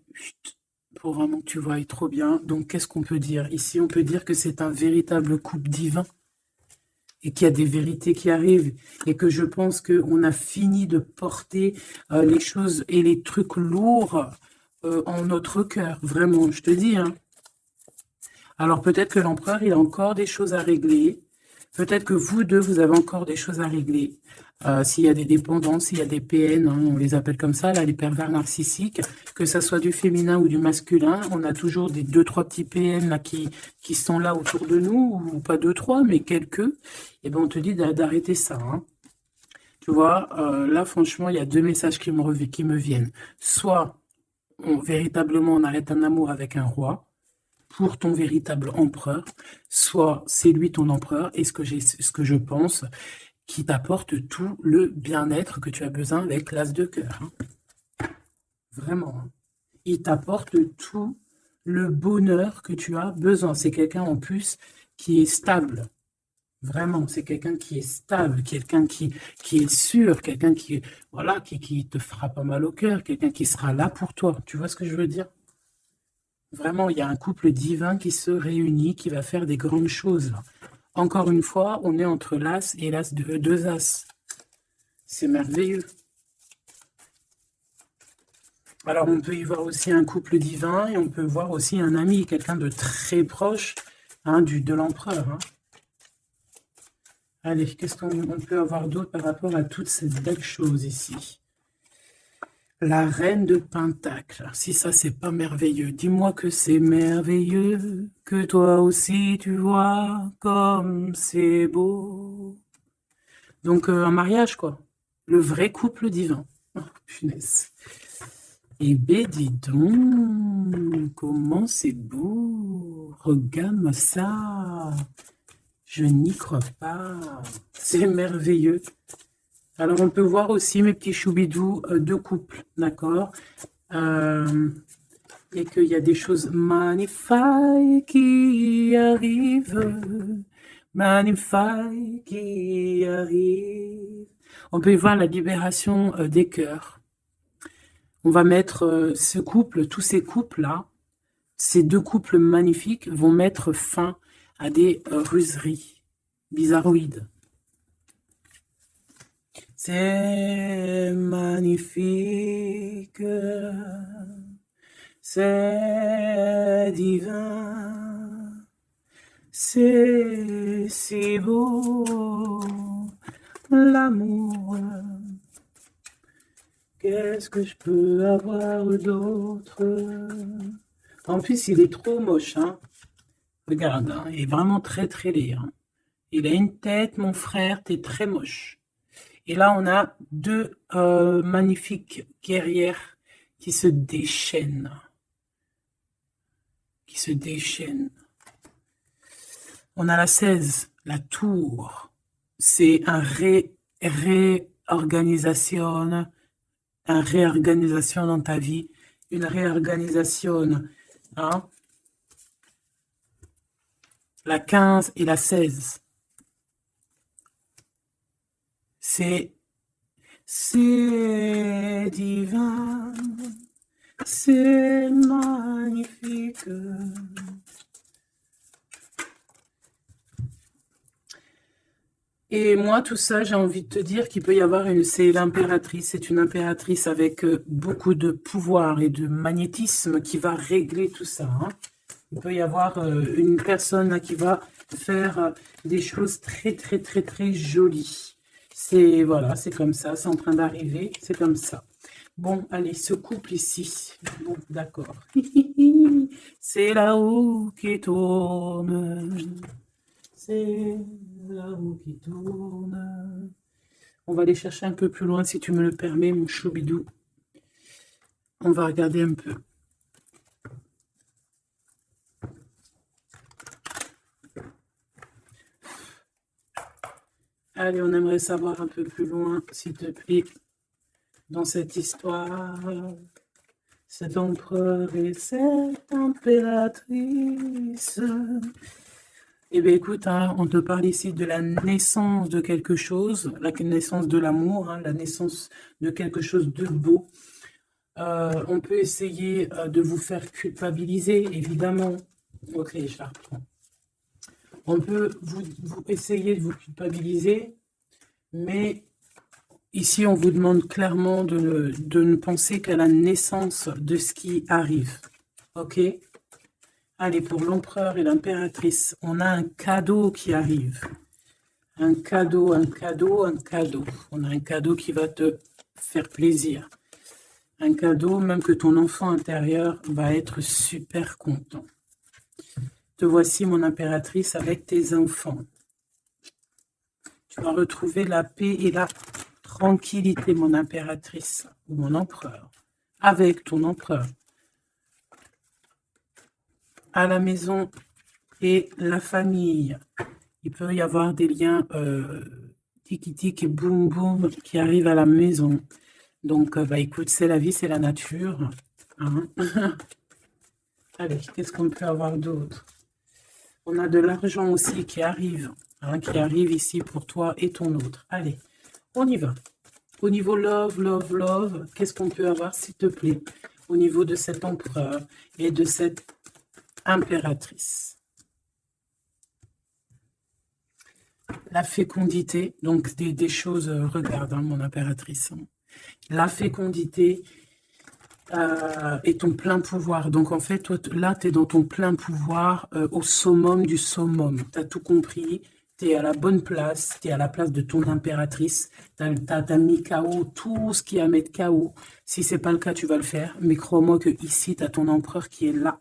pour vraiment que tu vois trop bien. Donc, qu'est-ce qu'on peut dire? Ici, on peut dire que c'est un véritable couple divin et qu'il y a des vérités qui arrivent et que je pense qu'on a fini de porter les choses et les trucs lourds en notre cœur. Vraiment, je te dis. Hein. Alors, peut-être que l'empereur, il a encore des choses à régler. Peut-être que vous deux, vous avez encore des choses à régler. S'il y a des dépendances, s'il y a des PN, hein, on les appelle comme ça, là, les pervers narcissiques, que ça soit du féminin ou du masculin, on a toujours des 2-3 petits PN là, qui sont là autour de nous, ou pas 2-3, mais quelques, et ben on te dit d'arrêter ça. Hein. Tu vois, là, franchement, il y a deux messages qui me viennent. Soit, véritablement, on arrête un amour avec un roi, pour ton véritable empereur, soit c'est lui ton empereur, et ce que je pense, qui t'apporte tout le bien-être que tu as besoin avec l'as de cœur. Hein. Vraiment. Hein. Il t'apporte tout le bonheur que tu as besoin. C'est quelqu'un en plus qui est stable. Vraiment, c'est quelqu'un qui est stable, quelqu'un qui est sûr, quelqu'un qui te fera pas mal au cœur, quelqu'un qui sera là pour toi. Tu vois ce que je veux dire? Vraiment, il y a un couple divin qui se réunit, qui va faire des grandes choses. Là. Encore une fois, on est entre l'as et l'as de deux as. C'est merveilleux. Alors, on peut y voir aussi un couple divin et on peut voir aussi un ami, quelqu'un de très proche hein, de l'empereur. Hein. Allez, qu'est-ce qu'on peut avoir d'autre par rapport à toutes ces belles choses ici? La reine de Pentacle. Si ça, c'est pas merveilleux. Dis-moi que c'est merveilleux, que toi aussi tu vois comme c'est beau. Donc, un mariage, quoi. Le vrai couple divin. Oh, punaise. Eh ben, dis donc, comment c'est beau. Regarde-moi ça. Je n'y crois pas. C'est merveilleux. Alors, on peut voir aussi, mes petits choubidous, deux couples, d'accord, et qu'il y a des choses magnifiques qui arrivent. Magnifiques qui arrivent. On peut y voir la libération des cœurs. On va mettre ce couple, tous ces couples-là, ces deux couples magnifiques vont mettre fin à des ruseries bizarroïdes. C'est magnifique, c'est divin, c'est si beau, l'amour. Qu'est-ce que je peux avoir d'autre? En plus, il est trop moche, hein. Regarde, hein, il est vraiment très très laid. Hein. Il a une tête, mon frère, t'es très moche. Et là, on a deux magnifiques guerrières qui se déchaînent. Qui se déchaînent. On a la 16, la tour. C'est un réorganisation dans ta vie. Une réorganisation. Hein? La 15 et la 16. C'est divin, c'est magnifique. Et moi, tout ça, j'ai envie de te dire qu'il peut y avoir c'est l'impératrice, c'est une impératrice avec beaucoup de pouvoir et de magnétisme qui va régler tout ça. Hein. Il peut y avoir une personne là, qui va faire des choses très, très, très, très jolies. C'est, voilà, c'est comme ça, c'est en train d'arriver, c'est comme ça. Bon, allez, ce couple ici, bon, d'accord. C'est la roue qui tourne, c'est la roue qui tourne. On va aller chercher un peu plus loin, si tu me le permets, mon choubidou. On va regarder un peu. Allez, on aimerait savoir un peu plus loin, s'il te plaît, dans cette histoire. Cet empereur et cette impératrice. Eh bien, écoute, hein, on te parle ici de la naissance de quelque chose, la naissance de l'amour, hein, la naissance de quelque chose de beau. On peut essayer de vous faire culpabiliser, évidemment. Ok, je la reprends. On peut vous essayer de vous culpabiliser, mais ici, on vous demande clairement de ne penser qu'à la naissance de ce qui arrive. Ok? Allez, pour l'empereur et l'impératrice, on a un cadeau qui arrive. Un cadeau, un cadeau, un cadeau. On a un cadeau qui va te faire plaisir. Un cadeau, même que ton enfant intérieur va être super content. Te voici, mon impératrice, avec tes enfants. Tu vas retrouver la paix et la tranquillité, mon impératrice, ou mon empereur, avec ton empereur. À la maison et la famille. Il peut y avoir des liens tic-tic et boum boum qui arrivent à la maison. Donc, bah, écoute, c'est la vie, c'est la nature. Hein. Allez, qu'est-ce qu'on peut avoir d'autre? On a de l'argent aussi qui arrive, hein, qui arrive ici pour toi et ton autre. Allez, on y va. Au niveau love, love, love, qu'est-ce qu'on peut avoir, s'il te plaît, au niveau de cet empereur et de cette impératrice? La fécondité, donc des choses, regarde, hein, mon impératrice. Hein. La fécondité et ton plein pouvoir. Donc, en fait, toi, là, tu es dans ton plein pouvoir au summum du summum. Tu as tout compris. Tu es à la bonne place, tu es à la place de ton impératrice. Tu as mis KO tout ce qui est à mettre KO. Si c'est pas le cas, tu vas le faire. Mais crois-moi que ici, tu as ton empereur qui est là.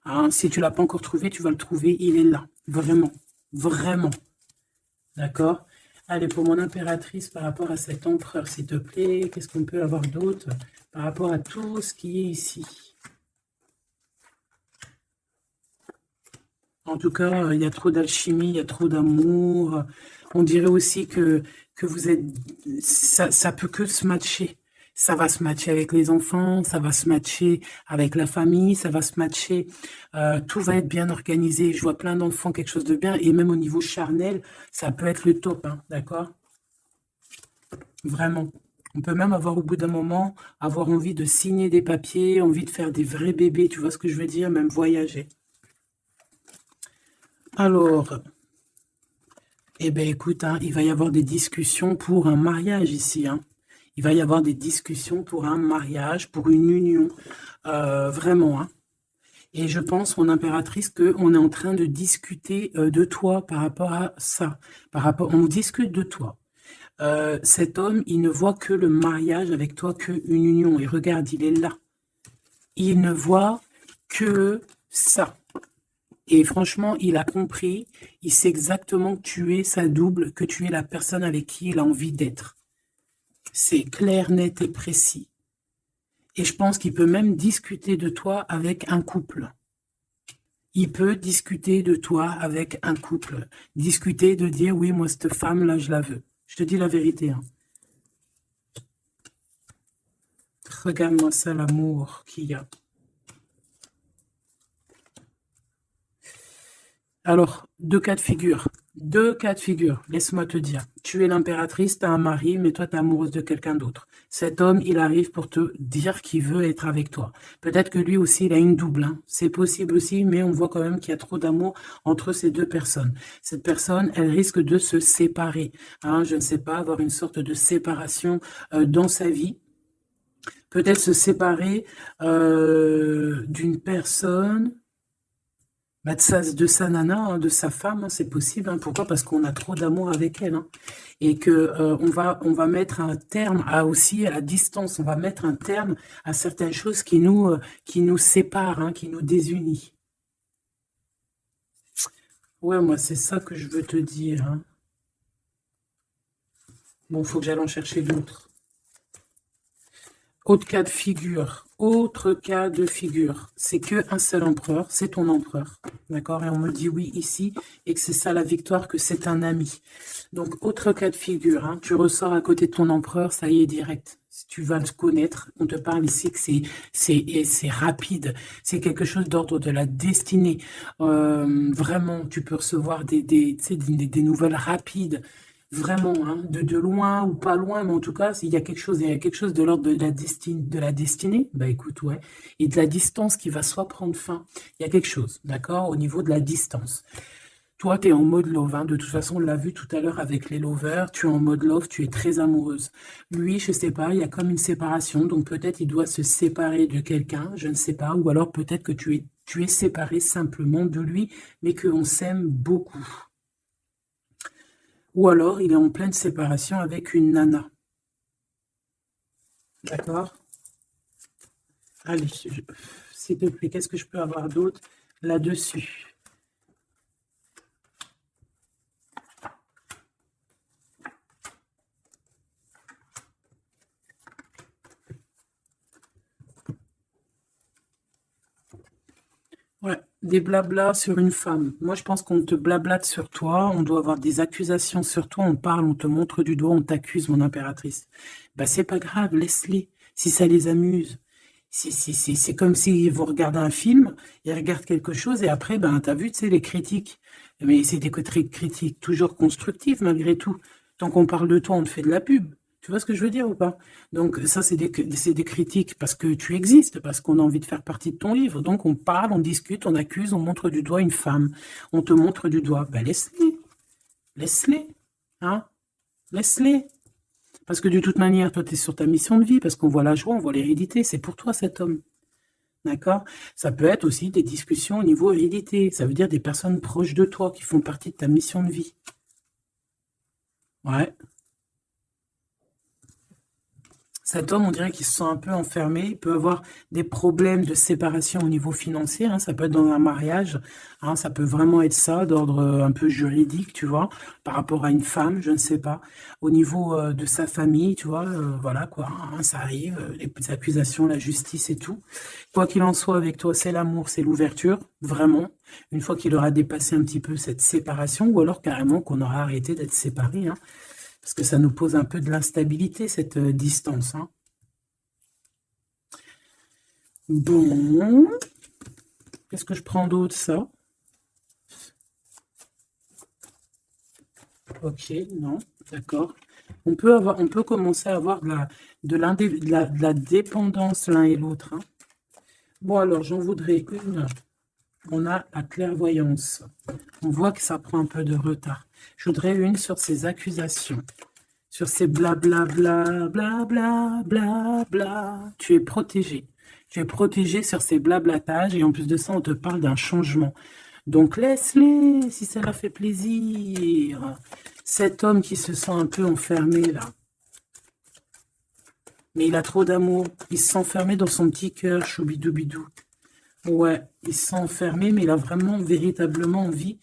Hein, si tu l'as pas encore trouvé, tu vas le trouver. Il est là. Vraiment. Vraiment. D'accord? Allez, pour mon impératrice, par rapport à cet empereur, s'il te plaît, qu'est-ce qu'on peut avoir d'autre par rapport à tout ce qui est ici? En tout cas, il y a trop d'alchimie, il y a trop d'amour. On dirait aussi que vous êtes... Ça peut que se matcher. Ça va se matcher avec les enfants, ça va se matcher avec la famille, ça va se matcher. Tout va être bien organisé. Je vois plein d'enfants, quelque chose de bien. Et même au niveau charnel, ça peut être le top, hein, d'accord? Vraiment. On peut même avoir au bout d'un moment, avoir envie de signer des papiers, envie de faire des vrais bébés, tu vois ce que je veux dire? Même voyager. Alors, eh bien, écoute, hein, il va y avoir des discussions pour un mariage ici. Hein. Il va y avoir des discussions pour un mariage, pour une union. Vraiment. Hein. Et je pense, mon impératrice, qu'on est en train de discuter de toi par rapport à ça. On discute de toi. Cet homme, il ne voit que le mariage avec toi, qu'une union. Et regarde, il est là. Il ne voit que ça. Et franchement, il a compris, il sait exactement que tu es sa double, que tu es la personne avec qui il a envie d'être. C'est clair, net et précis. Et je pense qu'il peut même discuter de toi avec un couple. Il peut discuter de toi avec un couple. Discuter de dire, oui, moi, cette femme-là, je la veux. Je te dis la vérité. Hein. Regarde-moi ça, l'amour qu'il y a. Alors, deux cas de figure. Deux cas de figure, laisse-moi te dire. Tu es l'impératrice, tu as un mari, mais toi, tu es amoureuse de quelqu'un d'autre. Cet homme, il arrive pour te dire qu'il veut être avec toi. Peut-être que lui aussi, il a une double. Hein. C'est possible aussi, mais on voit quand même qu'il y a trop d'amour entre ces deux personnes. Cette personne, elle risque de se séparer. Hein, je ne sais pas, avoir une sorte de séparation dans sa vie. Peut-être se séparer d'une personne... Bah, de sa nana, hein, de sa femme, hein, c'est possible. Hein. Pourquoi? Parce qu'on a trop d'amour avec elle. Hein. Et que on va mettre un terme aussi à la distance. On va mettre un terme à certaines choses qui nous séparent, hein, qui nous désunissent. Ouais, moi, c'est ça que je veux te dire. Hein. Bon, il faut que j'aille en chercher d'autres. Autre cas de figure. Autre cas de figure. C'est qu'un seul empereur, c'est ton empereur. D'accord? Et on me dit oui ici, et que c'est ça la victoire, que c'est un ami. Donc, autre cas de figure. Hein, tu ressors à côté de ton empereur, ça y est, direct. Si tu vas le connaître, on te parle ici que c'est rapide. C'est quelque chose d'ordre de la destinée. Vraiment, tu peux recevoir des nouvelles rapides. Vraiment, hein, de loin ou pas loin, mais en tout cas, il y a quelque chose de l'ordre de la destinée, bah écoute, ouais, et de la distance qui va soit prendre fin, il y a quelque chose, d'accord, au niveau de la distance. Toi, tu es en mode love, hein, de toute façon, on l'a vu tout à l'heure avec les lovers, tu es en mode love, tu es très amoureuse. Lui, je sais pas, il y a comme une séparation, donc peut-être il doit se séparer de quelqu'un, je ne sais pas, ou alors peut-être que tu es séparé simplement de lui, mais qu'on s'aime beaucoup. Ou alors, il est en pleine séparation avec une nana. D'accord? Allez, s'il te plaît, qu'est-ce que je peux avoir d'autre là-dessus? Ouais, des blablas sur une femme. Moi, je pense qu'on te blablate sur toi, on doit avoir des accusations sur toi, on parle, on te montre du doigt, on t'accuse, mon impératrice. Bah, c'est pas grave, laisse-les, si ça les amuse. C'est comme si vous regardez un film, ils regardent quelque chose, et après, ben, t'as vu, tu sais, les critiques. Mais c'est des critiques toujours constructives, malgré tout. Tant qu'on parle de toi, on te fait de la pub. Tu vois ce que je veux dire ou pas? Donc ça, c'est des critiques parce que tu existes, parce qu'on a envie de faire partie de ton livre. Donc on parle, on discute, on accuse, on montre du doigt une femme. On te montre du doigt. Ben laisse-les. Laisse-les. Hein? Laisse-les. Parce que de toute manière, toi, tu es sur ta mission de vie, parce qu'on voit la joie, on voit l'hérédité. C'est pour toi cet homme. D'accord? Ça peut être aussi des discussions au niveau hérédité. Ça veut dire des personnes proches de toi qui font partie de ta mission de vie. Ouais. Cet homme, on dirait qu'il se sent un peu enfermé. Il peut avoir des problèmes de séparation au niveau financier, hein. Ça peut être dans un mariage, hein. Ça peut vraiment être ça, d'ordre un peu juridique, tu vois, par rapport à une femme, je ne sais pas. Au niveau de sa famille, tu vois, voilà quoi, hein, ça arrive, les accusations, la justice et tout. Quoi qu'il en soit, avec toi, c'est l'amour, c'est l'ouverture, vraiment. Une fois qu'il aura dépassé un petit peu cette séparation, ou alors carrément qu'on aura arrêté d'être séparés, hein. Parce que ça nous pose un peu de l'instabilité, cette distance, hein. Bon, qu'est-ce que je prends d'autre, ça? Ok, non, d'accord. On peut commencer à avoir de la dépendance l'un et l'autre, hein. Bon, alors, j'en voudrais une. On a la clairvoyance. On voit que ça prend un peu de retard. Je voudrais une sur ces accusations. Sur ces blablabla, blabla, blabla. Tu es protégé. Tu es protégé sur ces blablatages et en plus de ça, on te parle d'un changement. Donc laisse-les si ça leur fait plaisir. Cet homme qui se sent un peu enfermé là. Mais il a trop d'amour. Il se sent enfermé dans son petit cœur, choubidoubidou. Ouais, il se sent enfermé, mais il a vraiment, véritablement envie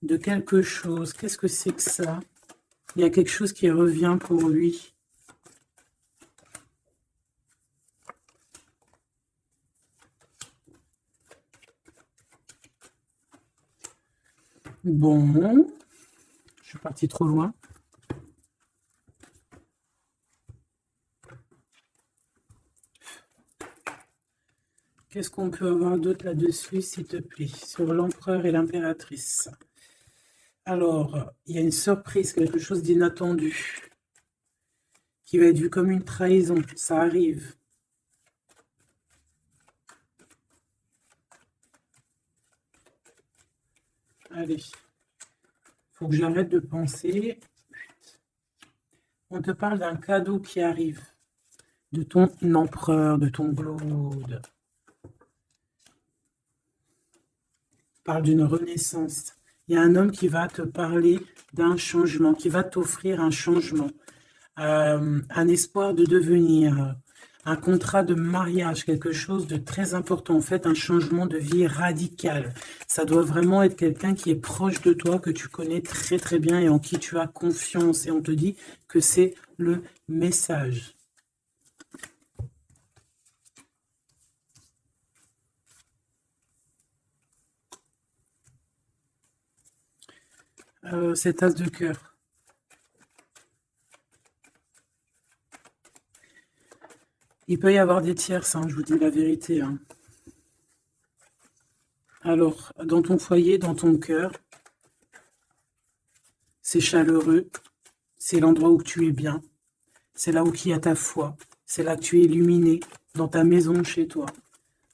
de quelque chose. Qu'est-ce que c'est que ça? Il y a quelque chose qui revient pour lui. Bon, je suis parti trop loin. Qu'est-ce qu'on peut avoir d'autre là-dessus, s'il te plaît, sur l'empereur et l'impératrice? Alors, il y a une surprise, quelque chose d'inattendu, qui va être vu comme une trahison. Ça arrive. Allez, faut que j'arrête de penser. On te parle d'un cadeau qui arrive, de ton empereur, de ton Claude. Parle d'une renaissance. Il y a un homme qui va te parler d'un changement, qui va t'offrir un changement, un espoir de devenir, un contrat de mariage, quelque chose de très important, en fait, un changement de vie radical. Ça doit vraiment être quelqu'un qui est proche de toi, que tu connais très très bien et en qui tu as confiance. Et on te dit que c'est le message. Cet as de cœur. Il peut y avoir des tierces, hein, je vous dis la vérité, hein. Alors, dans ton foyer, dans ton cœur, c'est chaleureux, c'est l'endroit où tu es bien, c'est là où il y a ta foi, c'est là que tu es illuminé, dans ta maison, chez toi,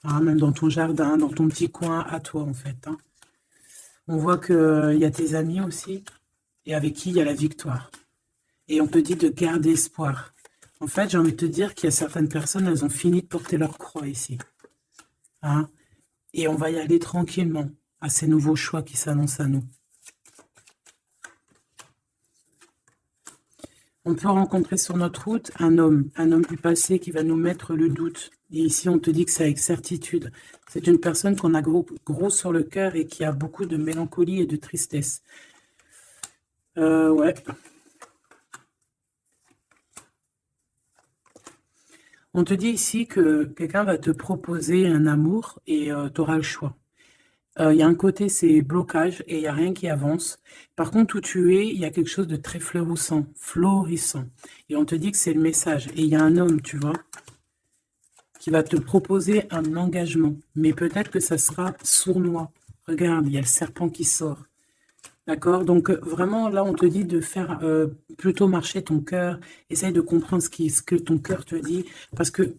hein, même dans ton jardin, dans ton petit coin à toi, en fait, hein. On voit qu'il y a tes amis aussi, et avec qui il y a la victoire. Et on te dit de garder espoir. En fait, j'ai envie de te dire qu'il y a certaines personnes, elles ont fini de porter leur croix ici, hein. Et on va y aller tranquillement à ces nouveaux choix qui s'annoncent à nous. On peut rencontrer sur notre route un homme du passé qui va nous mettre le doute. Et ici, on te dit que c'est avec certitude. C'est une personne qu'on a gros sur le cœur et qui a beaucoup de mélancolie et de tristesse. Ouais. On te dit ici que quelqu'un va te proposer un amour et tu auras le choix. Il y a un côté, c'est blocage et il n'y a rien qui avance. Par contre, où tu es, il y a quelque chose de très florissant. Et on te dit que c'est le message. Et il y a un homme, tu vois, qui va te proposer un engagement. Mais peut-être que ça sera sournois. Regarde, il y a le serpent qui sort. D'accord? Donc, vraiment, là, on te dit de faire plutôt marcher ton cœur. Essaye de comprendre ce que ton cœur te dit. Parce que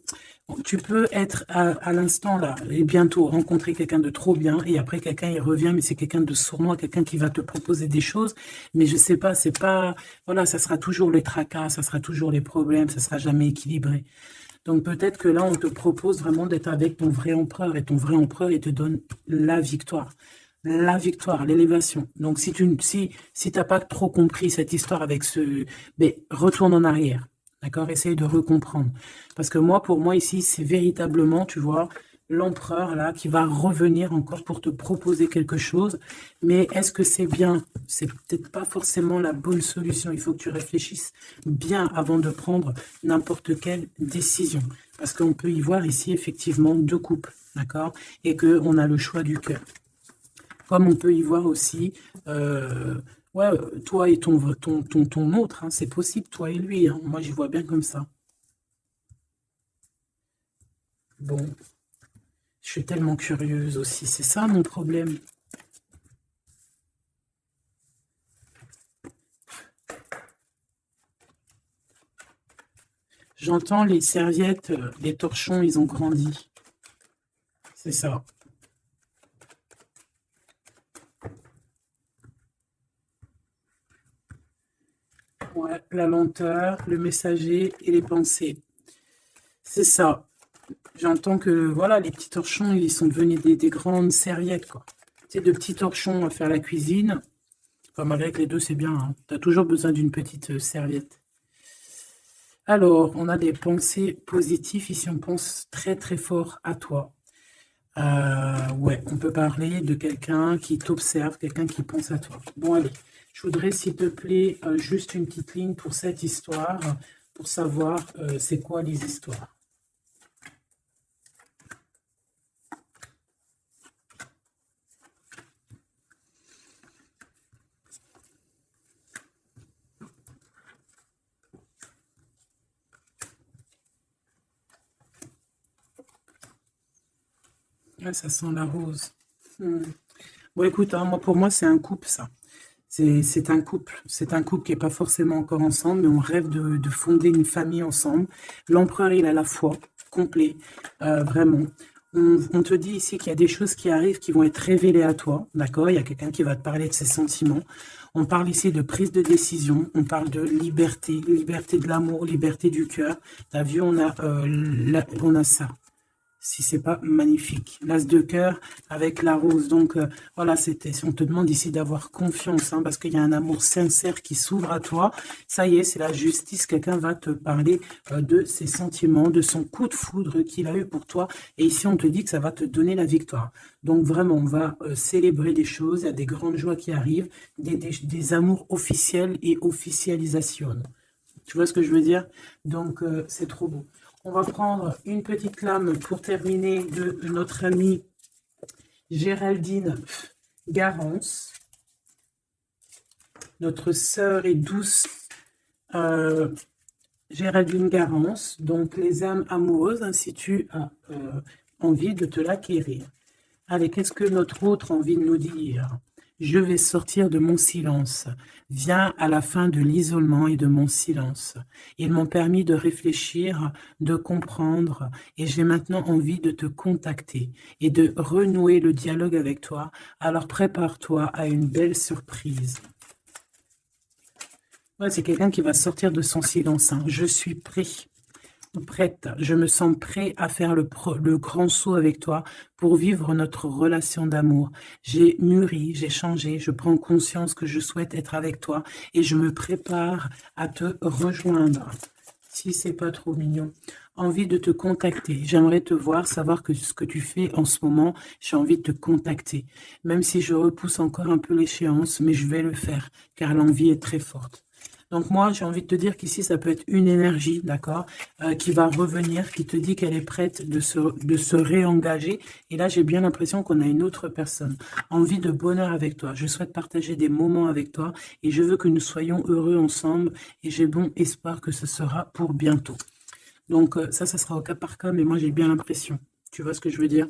tu peux être à l'instant, là, et bientôt rencontrer quelqu'un de trop bien. Et après, quelqu'un, il revient, mais c'est quelqu'un de sournois, quelqu'un qui va te proposer des choses. Mais je sais pas, c'est pas... Voilà, ça sera toujours les tracas, ça sera toujours les problèmes, ça sera jamais équilibré. Donc, peut-être que là, on te propose vraiment d'être avec ton vrai empereur. Et ton vrai empereur, il te donne la victoire. la victoire, l'élévation. Donc, si t'as pas trop compris cette histoire avec ce... Ben, retourne en arrière. D'accord? Essaye de recomprendre. Parce que moi, pour moi, ici, c'est véritablement, tu vois, l'empereur, là, qui va revenir encore pour te proposer quelque chose. Mais est-ce que c'est bien? C'est peut-être pas forcément la bonne solution. Il faut que tu réfléchisses bien avant de prendre n'importe quelle décision. Parce qu'on peut y voir ici, effectivement, deux couples. D'accord? Et qu'on a le choix du cœur. Comme on peut y voir aussi, ouais, toi et ton autre, hein, c'est possible, toi et lui. Hein. Moi, j'y vois bien comme ça. Bon, je suis tellement curieuse aussi. C'est ça mon problème. J'entends les serviettes, les torchons, ils ont grandi. C'est ça. Ouais, la lenteur, le messager et les pensées. C'est ça. J'entends que, voilà, les petits torchons, ils sont devenus des grandes serviettes, quoi. C'est de petits torchons à faire la cuisine. Enfin, malgré que les deux, c'est bien. Hein. Tu as toujours besoin d'une petite serviette. Alors, on a des pensées positives. Ici, on pense très, très fort à toi. Ouais, on peut parler de quelqu'un qui t'observe, quelqu'un qui pense à toi. Bon, allez, je voudrais, s'il te plaît, juste une petite ligne pour cette histoire, pour savoir c'est quoi les histoires. Ouais, ça sent la rose. Bon, écoute, hein, moi, pour moi, c'est un couple, ça. C'est un couple. C'est un couple qui n'est pas forcément encore ensemble, mais on rêve de fonder une famille ensemble. L'empereur, il a la foi, complet, vraiment. On te dit ici qu'il y a des choses qui arrivent qui vont être révélées à toi, d'accord? Il y a quelqu'un qui va te parler de ses sentiments. On parle ici de prise de décision, on parle de liberté, liberté de l'amour, liberté du cœur. T'as vu, on a ça. Si c'est pas magnifique. L'as de cœur avec la rose. Donc, voilà, on te demande ici d'avoir confiance, hein, parce qu'il y a un amour sincère qui s'ouvre à toi. Ça y est, c'est la justice. Quelqu'un va te parler de ses sentiments, de son coup de foudre qu'il a eu pour toi. Et ici, on te dit que ça va te donner la victoire. Donc, vraiment, on va célébrer des choses. Il y a des grandes joies qui arrivent, des amours officiels et officialisation. Tu vois ce que je veux dire? Donc, c'est trop beau. On va prendre une petite lame pour terminer de notre amie Géraldine Garance, notre sœur et douce Géraldine Garance. Donc, les âmes amoureuses, hein, si tu as envie de te l'acquérir. Allez, qu'est-ce que notre autre a envie de nous dire? Je vais sortir de mon silence. Viens à la fin de l'isolement et de mon silence. Ils m'ont permis de réfléchir, de comprendre, et j'ai maintenant envie de te contacter et de renouer le dialogue avec toi. Alors prépare-toi à une belle surprise. Ouais, c'est quelqu'un qui va sortir de son silence. Hein. Je suis prêt. Prête, je me sens prêt à faire le grand saut avec toi pour vivre notre relation d'amour. J'ai mûri, j'ai changé, je prends conscience que je souhaite être avec toi et je me prépare à te rejoindre. Si c'est pas trop mignon. Envie de te contacter. J'aimerais te voir, savoir que ce que tu fais en ce moment, j'ai envie de te contacter. Même si je repousse encore un peu l'échéance, mais je vais le faire car l'envie est très forte. Donc moi, j'ai envie de te dire qu'ici, ça peut être une énergie, d'accord, qui va revenir, qui te dit qu'elle est prête de se réengager. Et là, j'ai bien l'impression qu'on a une autre personne. Envie de bonheur avec toi. Je souhaite partager des moments avec toi et je veux que nous soyons heureux ensemble. Et j'ai bon espoir que ce sera pour bientôt. Donc ça sera au cas par cas, mais moi, j'ai bien l'impression. Tu vois ce que je veux dire?